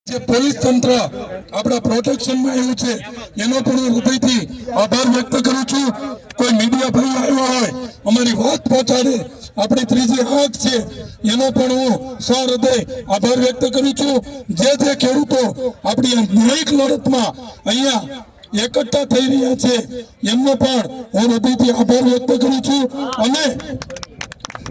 જે પોલીસ તંત્ર આપણા પ્રોટેક્શનમાં આવ્યું છે એનો પણ હું હૃદયથી આભાર વ્યક્ત કરું છું. કોઈ મીડિયા ભાઈ આવ્યા હોય અમારી વાત પહોંચાડે, આપણી ત્રીજી આંખ છે એનો પણ હું સહૃદય આભાર વ્યક્ત કરું છું. જે ખેડૂતો આપણી ન્યાયિક લડતમાં અહીંયા એકઠા થઈ રહ્યા છે એમનો પણ હું હૃદયથી આભાર વ્યક્ત કરું છું. અને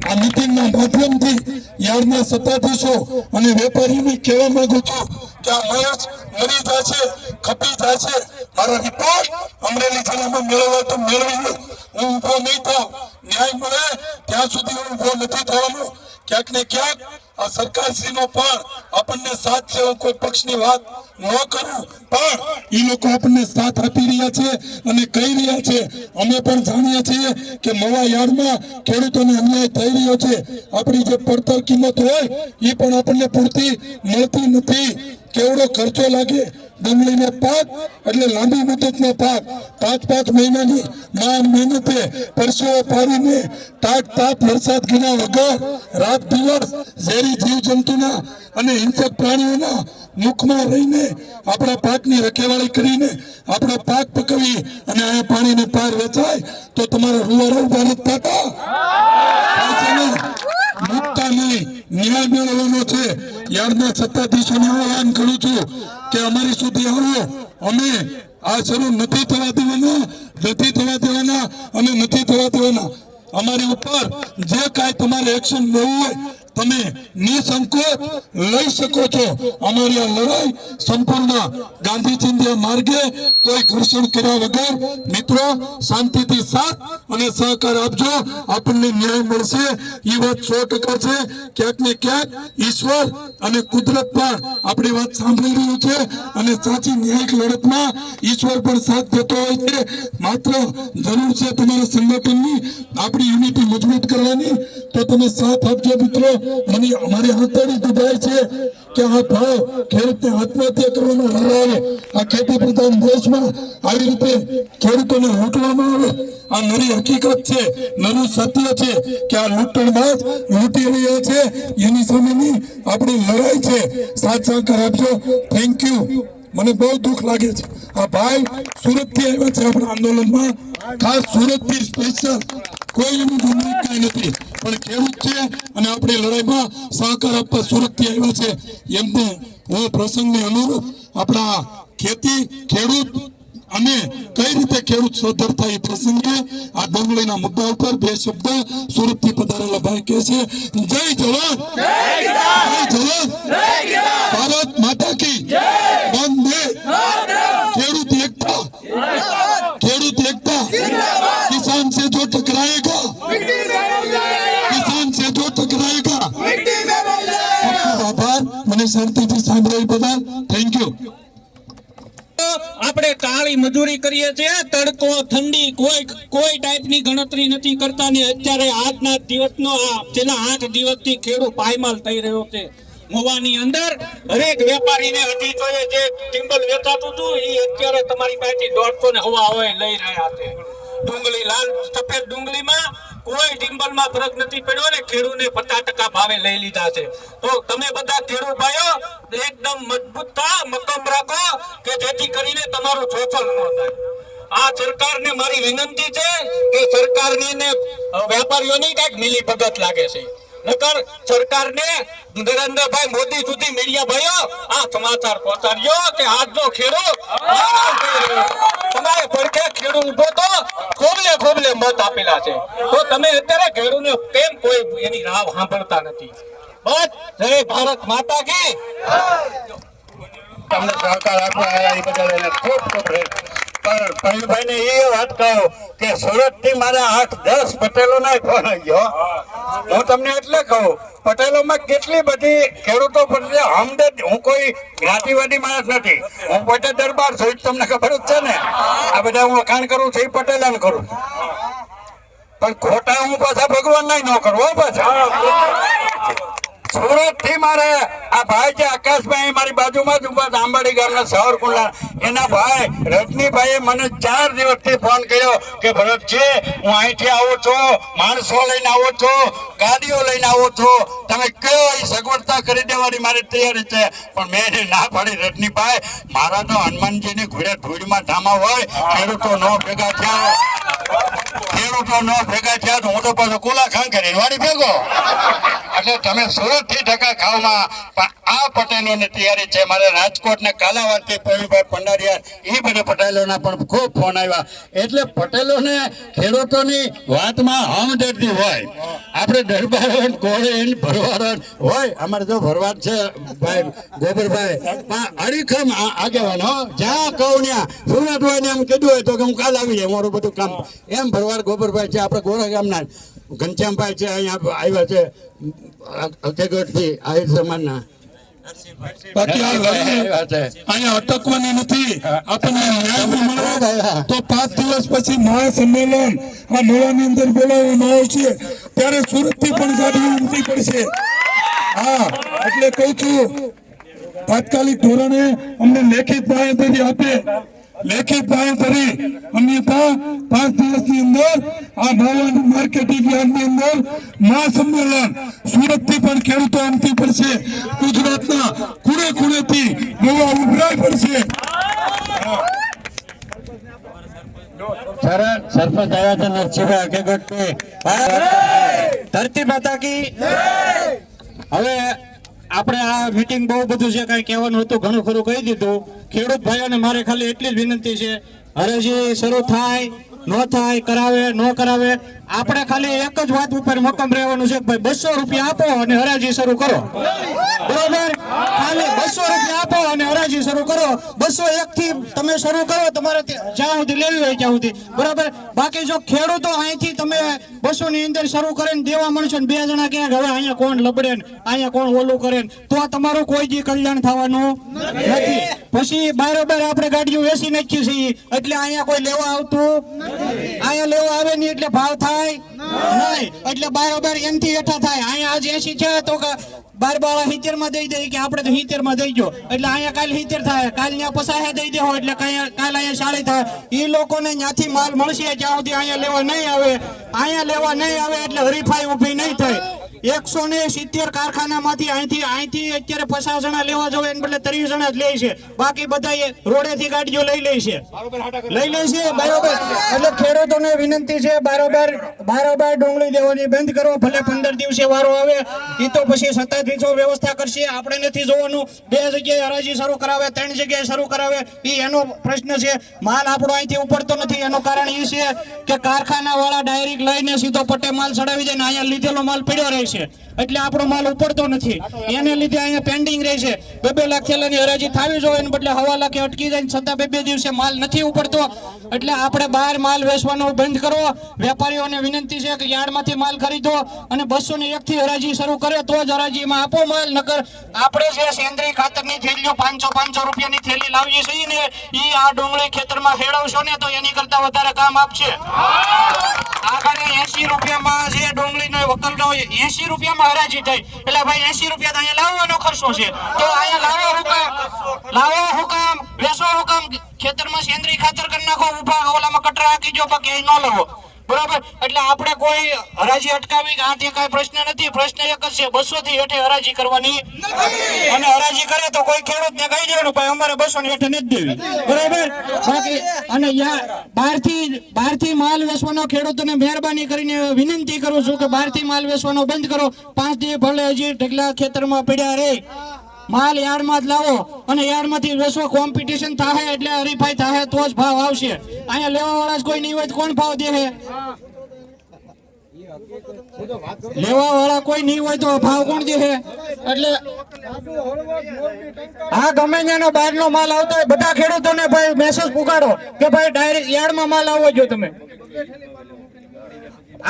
આ મીટિંગના માધ્યમથી યાર્ડના સત્તાધીશો અને વેપારીઓને કહેવા માંગુ છું કે આ મહેશ મરી જશે, ખપી જશે. મારો રિપોર્ટ અમરેલી જિલ્લામાં મેળવવા તો મેળવી લો, હું ઊભો નહીં થાવ. ન્યાય મળે ત્યાં સુધી હું ઊભો નથી થવાનો. ક્યાંક ને ક્યાંક આ સરકારશ્રીનો પણ આપણને સાથ છે, કોઈ પક્ષની વાત ન કરું પણ એ લોકો આપણને સાથ આપી રહ્યા છે અને કહી રહ્યા છે. અમે પણ જાણીએ છીએ કે મવા યાર્ડમાં ખેડૂતોને અન્યાય થઈ રહ્યો છે. આપણી જે પડતર કિંમત હોય એ પણ આપણને પૂરતી મળતી નથી. કેવડો ખર્ચો લાગે ડુંગળીનો પાક એટલે લાંબી મુદતનો પાક, 5-5 મહિનાની મહેનતે પરસેવો પાડીને તાપ વરસાદ ગીના વગર રાત દિવસ ઝેરી જીવજંતુના અને હિંસક પ્રાણીઓના મુખમાં રહીને આપણા પાકની રખેવાળી કરીને આપણો પાક પકવી અને આ પાણીને પાર વેચાય તો તમારા રૂવારા ઉભા નથી થતા. મુક્તા નહીં, ન્યાય મેળવવાનો છે. યાર્ડના સત્તાધીશોને આહ્વાન કરું છું કે અમારી સુધી આવો. અમે આ શરૂ નથી થવા દેવાના અને નથી થવા દેવાના. અમારી ઉપર જે કાંઈ તમારે એક્શન લેવું હોય તમે નિસંકોચ લઈ શકો છો. અમારી આ લડાઈ સંપૂર્ણ ગાંધી ચિંધ્યા માર્ગે કોઈ ઘર્ષણ કર્યા વગર મિત્રો શાંતિથી સાથ અને સહકાર આપજો, આપણને ન્યાય મળશે. એ વાત 100% છે. ક્યાંક ને ક્યાંક ઈશ્વર અને કુદરત પણ આપણી વાત સાંભળી રહ્યું છે અને સાચી ન્યાયિક લડતમાં ઈશ્વર પણ સાથ દેતો હોય છે. માત્ર જરૂર છે તમારા સંગઠનની, આપણી યુનિટી મજબૂત કરવાની. તો તમે સાથ આપજો મિત્રો. મને અમારી આંતરડી દુભાઈ છે કે આ ભાવ ખેડૂતને આત્મહત્યા કરવાનો વારો આવે. આ ખેતી પ્રધાન દેશમાં આવી રીતે ખેડૂતોને લૂંટવામાં આવે. આ નરી હકીકત છે, નરું સત્ય છે કે આ લૂંટણબાજ લૂંટી રહ્યા છે. એની સામેની આપણી લડાઈ છે. સાથ સહકાર આપજો. Thank you. મને બહુ દુઃખ લાગે છે. આ ભાઈ સુરત થી આવ્યા છે આપણા આંદોલનમાં, ખાસ સુરત થી સ્પેશિયલ. કોઈ એનું ગુનાહ કઈ નથી પણ ખેડૂત છે અને આપણી લડાઈમાં સહકાર આપવા સુરત થી આવ્યા છે. એમને હું પ્રસંગને અનુરૂપ આપણા ખેતી ખેડૂત અને કઈ રીતે ખેડૂત સદ્ધર થાય પ્રસંગે આ ડુંગળીના મુદ્દા ઉપર 2 શબ્દ સુરત થી પધારેલા ભાઈ કહે છે. જય જવાન, જય જવાન, ભારત માતા કી વંદે. ખેડૂત એકતા, ખેડૂત એકતા. किसान से जो टकराएगा, किसान से जो टकराएगा. आभार. મને શાંતિથી સાંભળવા બદલ થેન્ક યુ. આપણે કાળી મજૂરી કરીએ છીએ, તડકો ઠંડી કોઈ ટાઈપની ગણતરી નથી કરતા ને અત્યારે આજના દિવસનો છેલ્લા 8 દિવસથી ખેડૂત પાયમાલ થઈ રહ્યો છે. મોવાની અંદર હરેક વેપારીને અઢીસોએ જે ટિમ્બલ વેચાતું હતું એ અત્યારે તમારી પાસેથી 150 ને હવા હોય લઈ રહ્યા છે. ડુંગળી લાલ સફેદ ડુંગળીમાં કોઈ ટિમ્બલમાં ફરક નથી પડ્યો ને ખેડૂતને 50% ભાવે લઈ લીધા છે. તો તમે બધા ખેડૂત ભાઈઓ એકદમ મજબૂત મક્કમ રાખો કે જેથી કરીને તમારું શોષણ ન થાય. આ સરકારને મારી વિનંતી છે કે સરકારની ને વેપારીઓની કઈક મિલી ભગત લાગે છે. નકર સરકારને નરેન્દ્રભાઈ મોદી સુધી મીડિયા ભાઈઓ આ સમાચાર પહોંચાડ્યો કે આજનો ખેડૂત તમારે પડખે ખેડૂત ઉભો તો ખોબલે મત આપેલા છે. તો તમે અત્યારે ખેડૂતને કેમ કોઈ એની રાહ સાંભળતા નથી? બસ જય ભારત માતા કી. તમને સહકાર આપવા એ બદલ એને ખૂબ પણ પરેશભાઈ ને એ વાત કહું કે સુરત થી મારા 8-10 પટેલો ના ફોન આવ્યો. હું તમને એટલે કહું પટેલોમાં કેટલી બધી ખેડૂતો પ્રત્યે હમદર્દ. હું કોઈ જ્ઞાતિવાદી માણસ નથી, હું પોતે દરબાર છું, તમને ખબર જ છે ને. આ બધા હું વખાણ કરું છું એ પટેલાને કરું છું પણ ખોટા હું પાછા ભગવાન ના ન કરું પાછા. સુરત થી મારે આ ભાઈ છે આકાશભાઈ મારી બાજુમાં જ ઉભા છે, આંબાડી ગામના સાવરકુંડલા, એના ભાઈ રજનીભાઈએ મને 4 દિવસથી ફોન કર્યો કે ભરતજી હું અહીંથી આવું છું, માણસો લઈને આવું છું, ગાડીઓ લઈને આવું છું, તમે કયો એ સગવડતા કરી દેવાની મારી તૈયારી છે. પણ મેં એને ના પાડી. રજનીભાઈ મારા તો હનુમાનજીની ઘોડે ધૂળમાં ધામા હોય, ખેડૂતો નો ભેગા થયા તો હું તો પાછો કોલા ખાન કરી વાડી ભેગો. એટલે તમે સુરત થી ધક્કા ખાવમાં, પણ આ પટેલોની તૈયારી છે. મારે રાજકોટ ને કાલાવાડ થી પ્રવીણભાઈ પંડારિયા એ બધા પટેલોના પણ ખૂબ ફોન આવ્યા. એટલે પટેલોને ખેડૂતોની વાતમાં હમદર્દી હોય. આપણે દરબાર કોળીન ભરવાડ હોય, અમારે જો ભરવાડ છે ભાઈ ગોબરભાઈ, પણ અડીખમ આગેવાન હો, જ્યાં કહું ત્યાં સુરત હોય ને એમ કીધું હોય તો કે હું કાલ આવી જાય મારું બધું કામ. એમ ભરવાડ ગોબરભાઈ છે આપણે ગોરા ગામના. ઘનશ્યામભાઈ છે અહીંયા આવ્યા છે અકેગઢથી આહિર સમાજના. બાકી આ લડાઈ અહીંયા અટકવાની નથી. આપણને ન્યાય મળે તો 5 દિવસ પછી મહાસંમેલન આ મેળાની અંદર બોલાવવામાં આવશે, ત્યારે સુરત થી પણ ગાડીઓ ઉમટી પડશે. હા, એટલે કહું છું તાત્કાલિક ધોરણે અમને લેખિત બાંહેધરી આપે, લેખિત બાંહેધરી અન્યથા 5 દિવસની અંદર આ નવા માર્કેટિંગ યાર્ડની અંદર મહાસંમેલન સુરત થી પણ ખેડૂતો ઉમટી પડશે, ગુજરાતના ખૂણે ખૂણેથી નવા ઉભરાઈ પડશે. સરપંચ આવ્યા છે નરસિંહભાઈ અકેગઢથી. ધરતી માતા કી. હવે આપણે આ મીટિંગ બહુ બધું છે, કઈ કહેવાનું હતું ઘણું ખરું કહી દીધું. ખેડૂત ભાઈઓને મારે ખાલી એટલી જ વિનંતી છે, હરાજી શરૂ થાય ન થાય, કરાવે ન કરાવે, આપણે ખાલી એક જ વાત ઉપર મક્કમ રહેવાનું છે કે ભાઈ 200 રૂપિયા આપો અને હરાજી શરૂ કરો. બરોબર? ખાલી 200 રૂપિયા આપો અને હરાજી શરૂ કરો. 201 થી તમે શરૂ કરો, તમારે જ્યાં સુધી લેવી હોય ત્યાં સુધી. બરાબર? બાકી જો ખેડૂતો અહીંથી તમે 200 ની અંદર શરૂ કરીને દેવા મળશો ને 2 જણા ક્યાંક હવે અહીંયા કોણ લબડે ને અહીંયા કોણ ઓલું કરે ને, તો તમારું કોઈ જી કલ્યાણ થવાનું નથી. પછી બરોબર આપણે ગાડીઓ વેચી નાખીએ છીએ એટલે અહીંયા કોઈ લેવા આવતું, અહીંયા લેવા આવે નહીં એટલે ભાવ થાય નહીં, એટલે બરોબર એમથી હેઠા થાય. અહીંયા આજે 80 છે તો 12 70 માં દઈ દે કે આપણે તો 70 માં દઈ ગયો એટલે અહીંયા કાલ 70 થાય, કાલ ત્યાં 50 દઈ દેવો એટલે કાલ અહીંયા 40 થાય. એ લોકોને ત્યાંથી માલ મળશે જ્યાં સુધી અહીંયા લેવા નહીં આવે, અહીંયા લેવા નહીં આવે એટલે હરીફાઈ ઊભી નહીં થાય. 170 કારખાનામાંથી અહીંથી અત્યારે 50 જણા લેવા જવે એને બદલે 30 જણા જ લે છે, બાકી બધા રોડેથી ગાડીઓ લઈ લે છે. બરોબર? એટલે ખેડૂતોને વિનંતી છે બારોબાર ડુંગળી દેવાની બંધ કરો. ભલે 15 દિવસે વારો આવે એ તો પછી સત્તાધીશો વ્યવસ્થા કરશે, આપણે નથી જોવાનું. 2 જગ્યાએ હરાજી શરૂ કરાવે, 3 જગ્યાએ શરૂ કરાવે, એનો પ્રશ્ન છે. માલ આપણો અહીંથી ઉપડતો નથી, એનું કારણ એ છે કે કારખાના વાળા ડાયરેક્ટ લઈને સીધો પટ્ટે માલ ચડાવી દે ને અહીંયા લીધેલો માલ પડ્યો રહે છે, એટલે આપણો માલ ઉપડતો નથી. એને લીધે અહીંયા પેન્ડિંગ રહે છે. 2 લાખ થેલાની હરાજી થાવી જોઈએ એને બદલે 1.25 લાખે અટકી જાય, છતાં 2 દિવસે માલ નથી ઉપડતો. એટલે આપણે બહાર માલ વેચવાનો બંધ કરો. વેપારીઓને વિનંતી છે કે યાર્ડમાંથી માલ ખરીદો અને 201 થી હરાજી શરૂ કરે તો જ હરાજીમાં આપો માલ. નકર આપણે જે સેન્દ્રીય ખાતરની થેલીઓ 500 રૂપિયાની થેલી લાવીએ છીએ ને એ આ ડુંગળી ખેતરમાં ખેડવશો ને તો એની કરતા વધારે કામ આપશે. આગળ 80 રૂપિયામાં જે ડુંગળીનો વકલનો 80 રૂપિયામાં હરાજી થઈ એટલે ભાઈ 80 રૂપિયા તો અહીંયા લાવવાનો ખર્ચો છે, તો અહીંયા લાવો હુકામ વેચો હુકામ, ખેતરમાં સેન્દ્રીય ખાતર કરી નાખો, ઉભા ઓલામાં કટરા હાકી જો, બાકી ન લાવો. બરાબર? એટલે આપણે કોઈ હરાજી અટકાવી આથી કઈ પ્રશ્ન નથી. પ્રશ્ન એક જ છે, 200 થી હેઠે હરાજી કરવાની અને હરાજી કરે તો કોઈ ખેડૂતને કહી દેવાનું ભાઈ અમારે 200 ની હેઠે નથી દેવી. બરાબર? બાકી અને બહારથી માલ વેચવાનો ખેડૂતોને મહેરબાની કરીને વિનંતી કરું છું કે બહારથી માલ વેચવાનો બંધ કરો. 5 દિવસ ભલે હજી ઢગલા ખેતરમાં પડ્યા રહે, માલ યાર્ડમાં જ લાવો અને યાર્ડમાંથી વેચો. કોમ્પિટિશન થાય એટલે હરીફાઈ થાય તો જ ભાવ આવશે. અહીંયા લેવા વાળા જ કોઈ નહીં હોય તો કોણ ભાવ દે? લેવા વાળા કોઈ નહીં હોય તો ભાવ કોણ દે? એટલે આ ગમે ત્યાંનો બહારનો માલ આવતો હોય બધા ખેડૂતોને ભાઈ મેસેજ પુગાડો કે ભાઈ ડાયરેક્ટ યાર્ડમાં માલ આવવો જોઈએ. તમે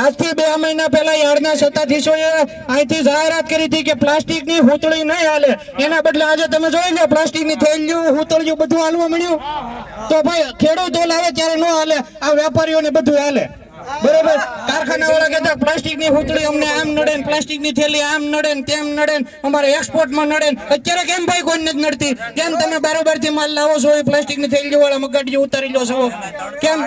આજથી 2 મહિના પહેલા યાર્ડના સત્તાધીશોએ અહીંથી જાહેરાત કરી હતી કે પ્લાસ્ટિકની હૂંતળી નહીં હાલે, એના બદલે આજે તમે જોઈ લો પ્લાસ્ટિકની થેલીઓ હૂંતળીઓ બધું હાલવા મળ્યું. તો ભાઈ ખેડૂતો લાવે ત્યારે ન હાલે, આ વેપારીઓને બધું હાલે. બરોબર. કારખાના વાળા કહેતા પ્લાસ્ટિક ની હુતળી અમને આમ નડે ને પ્લાસ્ટિક ની થેલી આમ નડે ને તેમ નડે ને અમારે એક્સપોર્ટ માં નડે ને. અત્યારે કેમ ભાઈ કોઈ નથી નડતી? કેમ તમે બારોબાર થી માલ લાવો છો? એ પ્લાસ્ટિક ની થેલી વાળા મગાડી ઉતારી લો છો કેમ?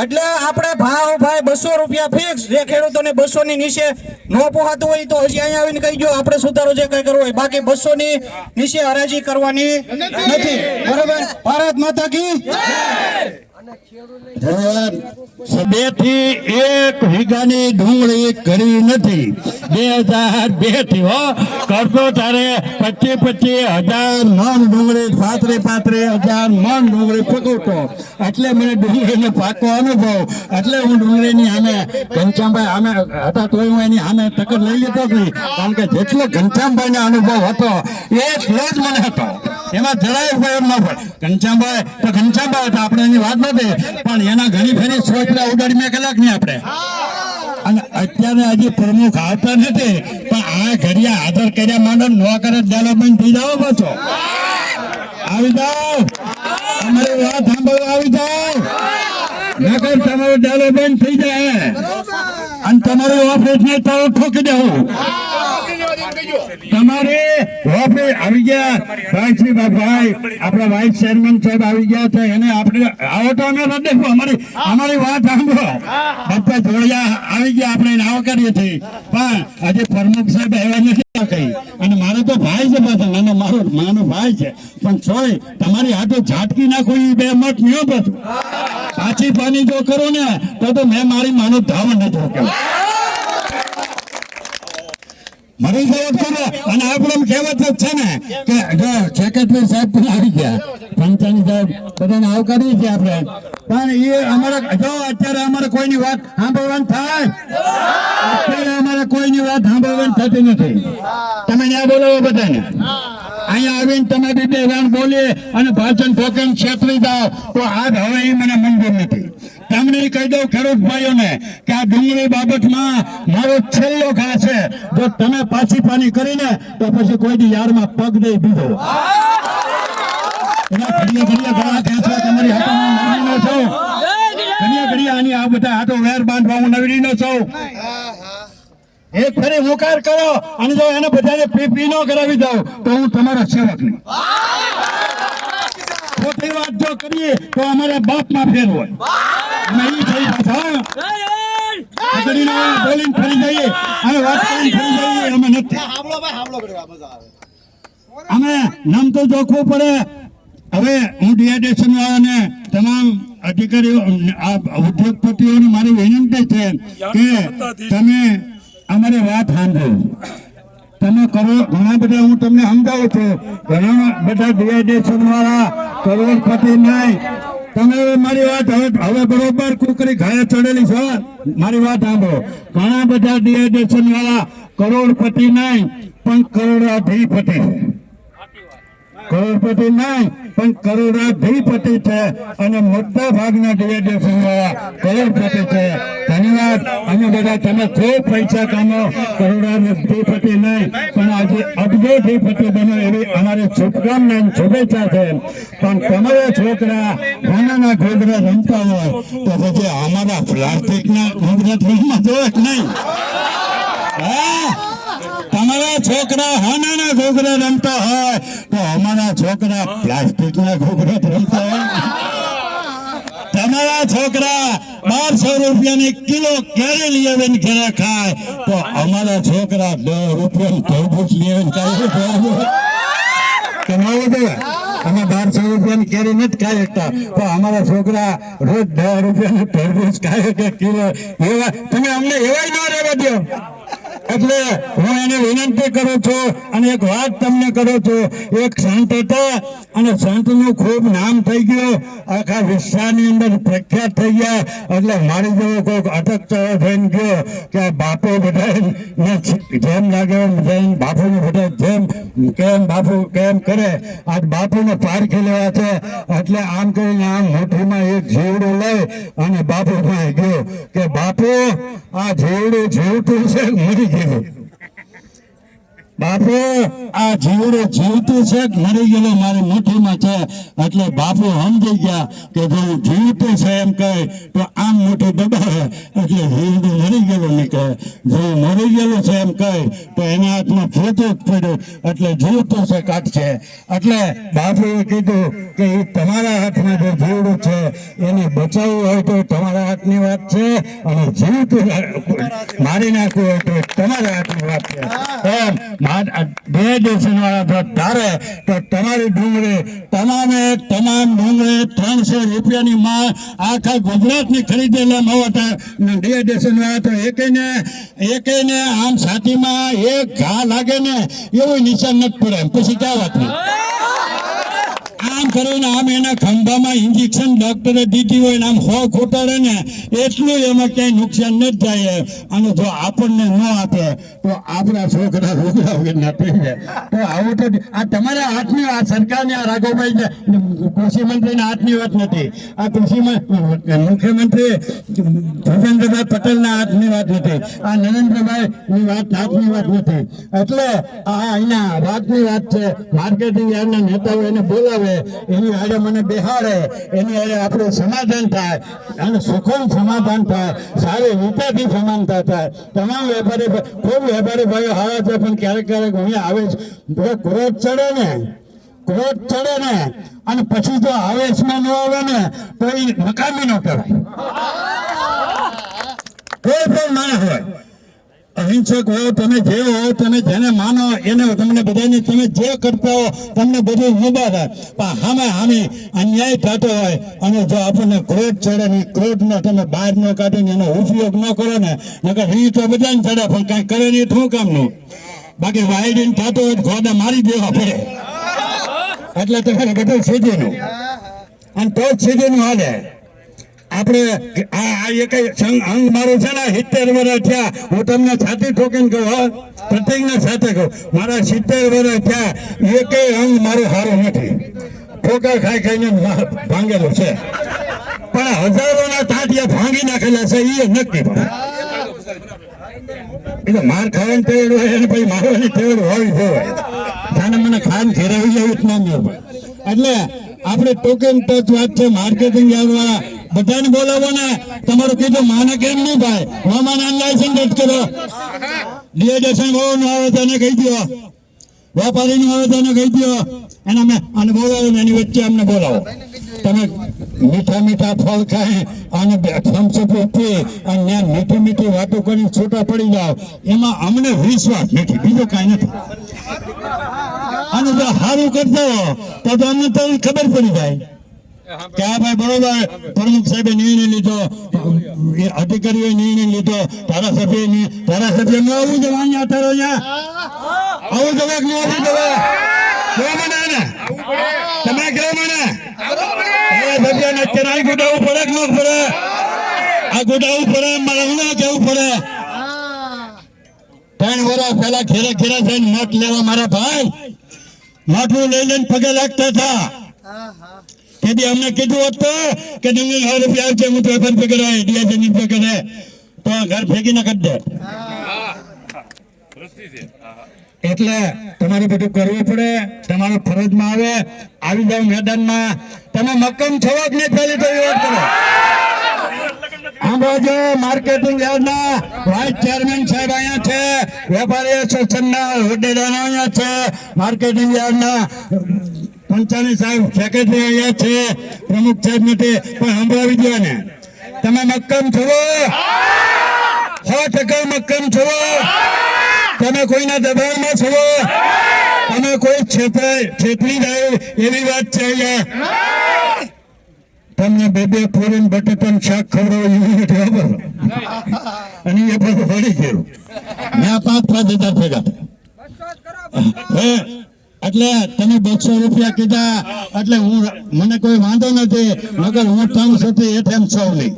એટલે આપણે ભાવ ભાઈ 200 રૂપિયા ફિક્સ. જે ખેડૂતોને 200 ની નીચે નો પોહાતું હોય તો હજી અહીંયા આવીને કહી દો, આપણે સુધારો જે કઈ કરવો હોય. બાકી 200 ની નીચે હરાજી કરવાની નથી. બરોબર. ભારત માતા કી ધન્યવાદ. 2 થી 1 વીઘાની ડુંગળી કરી નથી. 2002 થી હો કરતો તારે 25,000 મણ ડુંગળી, 35,000 મણ ડુંગળી પકવતો. એટલે મને ડુંગળીનો પાકો અનુભવ. એટલે હું ડુંગળીની સામે ઘનશ્યામભાઈ સામે હતા તોય હું એની સામે ટક્કર લઈ લીધો જ નહીં. કારણ કે જેટલો ઘનશ્યામભાઈનો અનુભવ હતો એટલો જ મને હતો. એમાં જરાય ભય ન પડે. ઘનશ્યામભાઈ તો ઘનશ્યામભાઈ હતા, આપણે એની વાત નથી, પણ એના ઘણી ફેરી સોચલા ઉડાડી મેં કલાક નહીં આપણે. અને અત્યારે હજી પ્રમુખ આવતા નથી, પણ આ ઘડિયા હાજર કર્યા માંડો ન કરે ડેવલપમેન્ટ થઈ જાઓ પાછો. આવી જાઓ, તમારી વાત સાંભળવા આવી જાઓ. નકર તમારું ડેવલપમેન્ટ થઈ જાય અને તમારી ઓફિસ ને તો ઠોકી દેવું. તમારે ઓફિસ આવી ગયા ભાઈ આપણા વાઇસ ચેરમેન સાહેબ આવી ગયા છે. એને આપણે આવો તો અમે નથી દેખો, અમારી વાત સાંભળો. બધા જોડિયા આવી ગયા, આપણે એને આવો કરીએ છીએ. પણ આજે પ્રમુખ સાહેબ એવા નથી કઈ. અને મારો તો ભાઈ છે, પાછો મારો ભાઈ છે, પણ સોય તમારી હાથે ઝાટકી નાખો એ 2 મત નહીં પાછું. પાછી પાની જો કરો ને તો મેં મારી માનો ધાવણ નથી રોક્યો. મારી સાહેબ કરો. અને આપણે કહેવત જ છે ને કે જો સેક્રેટરી સાહેબ પણ આવી ગયા, પંચાયત સાહેબ બધાને આવકારીએ છીએ આપણે. પણ એ અમારા જો અત્યારે અમારે કોઈની વાત સાંભળવાની થાય, અત્યારે અમારે કોઈની વાત સાંભળવાની થતી નથી. તમે ત્યાં બોલાવો બધાને. અહીંયા આવીને તમે 2 રણ બોલીએ અને ભાષણ ઠોકીને છેતરી જાઓ તો આજ હવે એ મને મંજૂર નથી. તમને કહી દઉં ખેડૂત ભાઈઓને કે આ ડુંગળી બાબતમાં મારો છેલ્લો ઘા છે. જો તમે પાછી પાની કરીને તો પછી કોઈ દી યારમાં પગ દઈ દીધો. ઘડિયા ઘણા ખેંચવા તમારી હાથોમાં નવીનો છો. ઘડિયા આની આ બધા હાથો વેર બાંધવા હું નવીનો છું. એક ફરી મુકાર કરો અને જો એને બધાને પી ન કરાવી દઉં તો હું તમારો સેવક નહીં. ખોટી વાત જો કરીએ તો અમારા બાપમાં ફેર હોય. અમે ઈ થઈ પાછા બોલીને ફરી જઈએ અને વાત કરીને ફરી જઈએ. અમે નથી, અમે નામ તો જોખવું પડે. હવે હું ડિહાઇડ્રેશન વાળાને તમામ અધિકારીઓ ઉદ્યોગપતિઓને મારી વિનંતી છે કે તમે અમારી વાત સાંભળો. તમે કરો ઘણા બધા, હું તમને સમજાવું છું, ઘણા બધા ડિહાઇડ્રેશન વાળા કરોડપતિ નહીં. તમે મારી વાત હવે બરોબર કુકરી ઘાયે ચડેલી છે. મારી વાત સાંભળો. ઘણા બધા ડિહાઇડ્રેશન વાળા કરોડપતિ નહીં પણ કરોડાધિપતિ છે. કરોડપતિ નહીં પણ કરોડાધિપતિ છે અને મોટા ભાગના ડિહાઇડ્રેશન વાળા કરોડપતિ છે. ધન્યવાદ. અમે બધા તમે ખૂબ પૈસા કામો, કરોડાધિપતિ નહીં પણ આજે અબજોધિપતિ બનો એવી અમારી શુભકામના શુભેચ્છા છે. પણ તમારા છોકરા નાના ઘોઘરા રમતા હોય તો પછી અમારા પ્લાસ્ટિકના ઘોઘરા રમવા જોઈએ નહીં. તમારા છોકરા નાના ઘોઘરા રમતા હોય તો અમારા છોકરા પ્લાસ્ટિકના ઘોઘરા રમતા હોય. તમારા છોકરા 1200 રૂપિયાની કિલો કેરી લઈ આવીને ઘરે ખાય તો અમારા છોકરા 10 રૂપિયાની તરબૂચ લઈ આવીને ખાય. અમે 1200 રૂપિયાની કેરી નથી ખાઈ શકતા તો અમારા છોકરા રોજ 10 રૂપિયાનું તરબૂચ ખાય કે કિલો. એવા તમે અમને એવાય ન રહેવા દો. એટલે હું એને વિનંતી કરું છું અને એક વાત તમને કરું છું. એક સંત હતા અને સંતનું ખૂબ નામ થઈ ગયું, આખા વિશ્વની અંદર પ્રખ્યાત થઈ ગયા. એટલે મારી જેવો કોઈક અટકતો થઈને ગયો કે બાપુ બધા જેમ લાગે જેમ બાપુને બધા જેમ કેમ બાપુ કેમ કરે. આજ બાપુને પારખી લેવા છે. એટલે આમ કરીને આમ મુઠ્ઠીમાં એક જીવડું લઈ અને બાપુ પાસે ગયો કે બાપુ આ જીવડું જીવતું છે મરી ગયું. બાપુ આ જીવડો જીવતું છે કે મરી ગયેલો મારી મુઠ્ઠીમાં છે એટલે બાપુ સમજી ગયા કે જો જીવતું છે એમ કહે તો આમ મુઠ્ઠી દબાવે એટલે જીવડું મરી ગયેલું નીકળે, જો મરી ગયેલું છે એમ કહે તો એના હાથમાં ફોટો જ પડ્યો એટલે જીવતું છે કાઢશે. એટલે બાપુએ કીધું કે એ તમારા હાથમાં જે જીવડું છે એને બચાવવું હોય તો તમારા હાથની વાત છે અને જીવતું મારી નાખવું હોય તો તમારા હાથની વાત છે. એમ ડિહાઇડ્રેશન વાળા જો ધારે તો તમારી ડુંગળી તમામ ડુંગળી 300 રૂપિયાની માં આખા ગુજરાતની ખરીદેલા મવા ડિહાઇડ્રેશન વાળા તો એકેને આમ છાતીમાં એક ઘા લાગે ને એવું નિશાન નથી પડે પછી ક્યાં વાત નહીં. આમ કરો ને આમ એના ખંભામાં ઇન્જેક્શન ડોક્ટરે દીધી હોય ને આમ ખોટાડે ને એટલું એમાં ક્યાંય નુકસાન ન થાય. અને જો આપણને ન આપે તો આપણા છોકરા રોગડા વગરના થઈ જાય. તો આવું તો આ તમારા હાથની આ સરકારની આ રાઘવભાઈ કૃષિ મંત્રીના હાથની વાત નથી, આ મુખ્યમંત્રી ભૂપેન્દ્રભાઈ પટેલના હાથની વાત નથી, આ નરેન્દ્રભાઈની હાથની વાત નથી. એટલે આ અહીંના વાતની વાત છે. માર્કેટિંગ યાર્ડના નેતાઓ એને બોલાવે, એની હારે મને બેહાડે, એની હારે આપણું સમાધાન થાય અને સુખમ સમાધાન થાય, સારી રીતેથી સમાનતા થાય. તમામ વેપારી ખૂબ વેપારી ભાઈઓ હારા છે પણ ક્યારેક અહીંયા આવે ક્રોધ ચડે ને અને પછી જો આવેશમાં ન આવે ને તો એ નકામી ન કહેવાય. કોઈ પણ માણસ હોય, અહિંસક હો, તમે જે હો, તમે જેને માનો એને તમને બધાને તમે જે કરતા હો તમને બધું મુબા થાય. પણ સામે અન્યાય થતો હોય અને જો આપણને ક્રોધ ચડે ને ક્રોધનો તમે બહાર ન કાઢીને એનો ઉપયોગ ન કરો ને નકર રીત તો બધાને ચડે પણ કાંઈ કરે નહીં શું કામનું. બાકી વાયડીને થતો હોય ઘોડા મારી દેવા પડે એટલે તમારે બધું સીધીનું અને તો જ સીધીનું હાલે. આપણે આ એક અંગ મારું છે ને 70 વર્ષ થયા, હું તમને છાતી ઠોકીને કહું, પ્રત્યેકને સાથે કહું, મારા 70 વર્ષ થયા એકેય અંગ મારું સારું નથી. ઠોકા ખાઈને ભાંગેલું છે પણ હજારોના તાંતિયા ભાંગી નાખેલા છે એ નક્કી. એટલે માર ખાવાની ટેવ હોય અને પછી મારવાની ટેવ હોવી જોઈએ. જાણે મને ખાન ઘેરાવી જાય જ ના મેળ પડે. એટલે આપણે ટોકન ટચ વાત છે. માર્કેટિંગ યાર્ડ વાળા બધાને બોલાવો ને. તમારું કીધું માને કેમ નહીં ભાઈ, મામાને લાયસન્સ રદ કરો. ડિહાઇડ્રેશન વાળાનું આવે તો એને કહી દો, વેપારીનું આવે તો એને કહી દો. એના મેં અને બોલાવો ને એની વચ્ચે અમને બોલાવો. તમે મીઠા ફળ ખાય અને થમ્સઅપ પી અને મીઠી વાતો કરી છૂટા પડી જાઓ એમાં અમને વિશ્વાસ નથી, બીજો કાંઈ નથી. અને જો સારું કરતો તો અમને તો ખબર પડી જાય કે આ ભાઈ બરોબર પ્રમુખ સાહેબે નિર્ણય લીધો, અધિકારીઓએ નિર્ણય લીધો, ધારાસભ્ય ન આવવું જોઈએ. અહીંયા અત્યારે આવું જવાબ ન આવવું જોઈએ. કેવું મને ને તમે કેવું મને ધારાસભ્યને અત્યારે આ ગોડાવું પડે કે ન પડે? આ ગોડાવું પડે મારે હું કેવું પડે? 3 વર્ષ પહેલા ઘેરે જઈને મત લેવા મારા ભાઈ માટલું લઈ લઈને પગે લાગતા હતા. તેથી અમને કીધું હતું કે ડુંગળી 100 રૂપિયા આવશે, હું તો વેપાર પે કરે ડિહાઇડ્રેશન પે કરે તો ઘર ફેંકી ના કરી દે. એટલે તમારે બધું કરવું પડે, તમારે ફરજમાં આવે. આવી જાવ મેદાનમાં. તમે મક્કમ છો કે નહીં પહેલી તો વાત કરો. આંબાજો માર્કેટિંગ યાર્ડના વાઇસ ચેરમેન સાહેબ અહીંયા છે, વેપારી એસોસિએશનના હોદ્દેદારો અહીંયા છે, માર્કેટિંગ યાર્ડના પંચાણી સાહેબ સેક્રેટરી અહીંયા છે, પ્રમુખ સાહેબ નથી પણ સંભળાવી દો ને. તમે મક્કમ છો? 100% મક્કમ છો? તમે કોઈના દબાણમાં છો? તમે કોઈ છેતરી જાય એવી વાત છે અહીંયા? તમને 2 પૂરી બટેટાનું શાક ખવડાવવું એવું અને એ બધું વળી ગયું. મેં 5,000 ભેગા એટલે તમે 200 રૂપિયા કીધા એટલે મને કોઈ વાંધો નથી, મગર હું થાઉં સુધી એમ સૌ નહીં.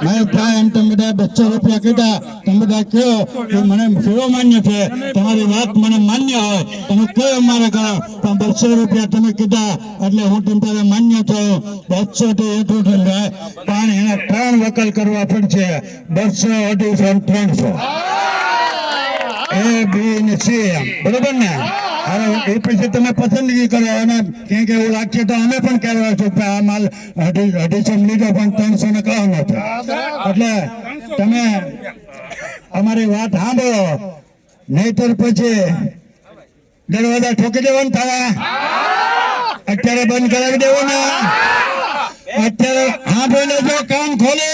મેં ભાઈ એમ તમે બધા 200 રૂપિયા કીધા, તમે બધા કહો કે મને કેવો માન્ય છે, તમારી વાત મને માન્ય હોય તમે કહો અમારે કરો, પણ 200 રૂપિયા તમે કીધા એટલે હું તમારે માન્ય થયો. 200 તો એટલું થાય પણ એના 3 વકલ કરવા પડશે, 200, 250, 300. A B ને C એમ બરોબર ને અને એ પછી તમે પસંદગી કરો અને ક્યાંક એવું લાગશે તો અમે પણ કહેવા છું કે આ માલ 250 લીધો પણ 300 ને કહો નથી એટલે તમે અમારી વાત સાંભળો નહીતર પછી દરવાજા ઠોકી દેવાનું થવા અત્યારે બંધ કરાવી દેવું ને અત્યારે સાંભળીને જો કામ ખોલે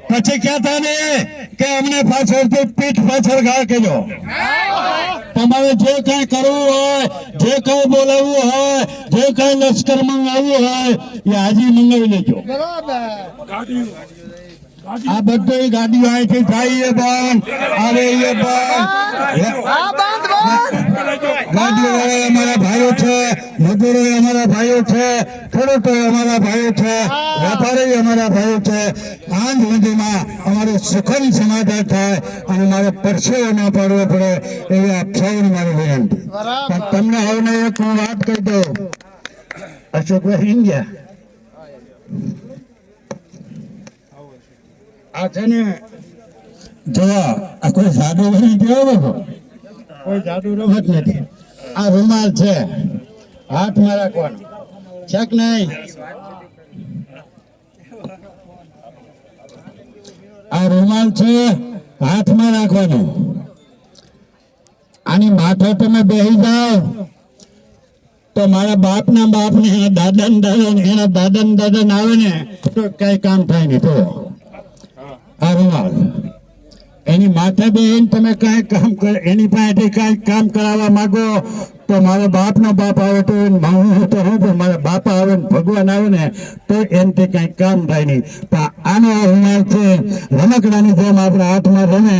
પછી કહેતા ને કે અમને પાછળથી પીઠ પાછળ ઘા કર્યો તમારે જે કઈ કરવું હોય જે કઈ બોલાવવું હોય જે કઈ લશ્કર મંગાવવું હોય એ હાજી મંગાવી લેજો આ બધી ગાડીઓ અહીંથી થાય એ બંધ આવે એ બંધ ગાડીઓ અમારા ભાઈઓ છે મજૂરો અમારા ભાઈઓ છે ખેડૂતો અમારા ભાઈઓ છે વેપારી અમારા ભાઈઓ છે આજ સુધીમાં અમારું સુખદ સમાધાન થાય અને મારે પરસેવો ના પાડવો પડે એવી આપ સૌને મારી વિનંતી પણ તમને હવે એક હું વાત કહી દઉં અશોકભાઈ ઇન્ડિયા આ છે ને જો આ કોઈ જાદુ બની ગયો કોઈ જાદુ રમત નથી આ રૂમાલ છે હાથમાં રાખવાનો છે કે નહીં આ રૂમાલ છે હાથમાં રાખવાનો આની માથે તમે બેસી જાઓ તો મારા બાપના બાપને એના દાદા આવે ને તો કઈ કામ થાય નહીં તો આ રૂમાલ એની માથે બેન તમે કઈ કામ એની પાસેથી કઈ કામ કરાવવા માંગો તો મારા બાપનો બાપ આવે તો મારા બાપા આવે ને ભગવાન આવે ને તો એનાથી કઈ કામ થાય નહીં પણ આનો રૂમાલ છે રમકડાની જેમ આપણા હાથમાં રમે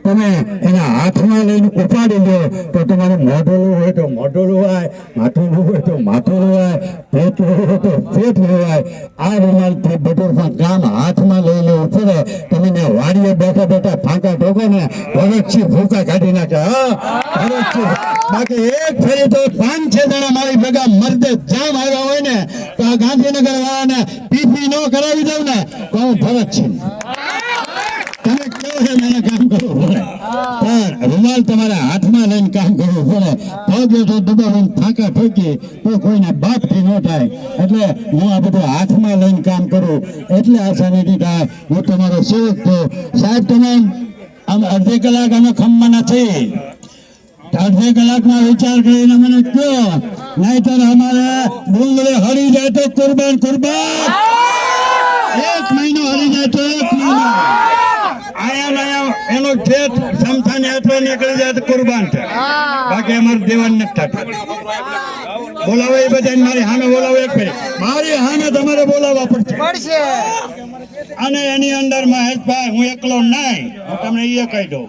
તમે એના હાથમાં લઈને ઉપાડી લો તો તમારું મોઢોલું હોય તો મોઢોલું હોય માથોલું હોય તો માથોલું હોય પેટલું હોય તો પેટલું હોય આ રૂમાલથી બધું કામ હાથમાં લઈ લેવું પડે તમે ને વાડીએ બેઠા બેઠા ફાંકા ઠોકો ને ભગતસિંહ ભૂકા કાઢી નાખે હા ભગતસિંહ બાકી એક ફેરી તો 5-6 જણા મારી ભેગા મરદે જામ આવ્યા હોય ને તો આ ગાંધીનગર વાળાને પીપી ન કરાવી દઉં ને તો હું ભગતસિંહ તમે કેવો છે મને કામ કરવું પડે પણ રૂમાલ તમારા હાથમાં લઈને કામ કરવું પડે પગ તો દબાવીને ફાંકા ઠોકી તો કોઈના બાપથી ન થાય એટલે હું આ બધું હાથમાં લઈને કામ કરું એટલે આસાનીથી થાય હું તમારો સેવક છું સાહેબ તમે આમ અડધી કલાક અમે ખમવા નથી અડધી કલાકમાં વિચાર કરીને મને કહો નહીતર અમારે ડુંગળી હરી જાય તો કુરબાન 1 મહિનો હરી જાય તો 1 મહિનો આયા એનો જેઠ સમથાને આટલો નીકળી જાય તો કુરબાન છે બાકી અમારે દેવાન નથી થતું બોલાવો એ બધા મારી સામે બોલાવો એક ફેરી મારી સામે તમારે બોલાવવા પડશે અને એની અંદર મહેશભાઈ હું એકલો નહીં હું તમને એ કહી દઉં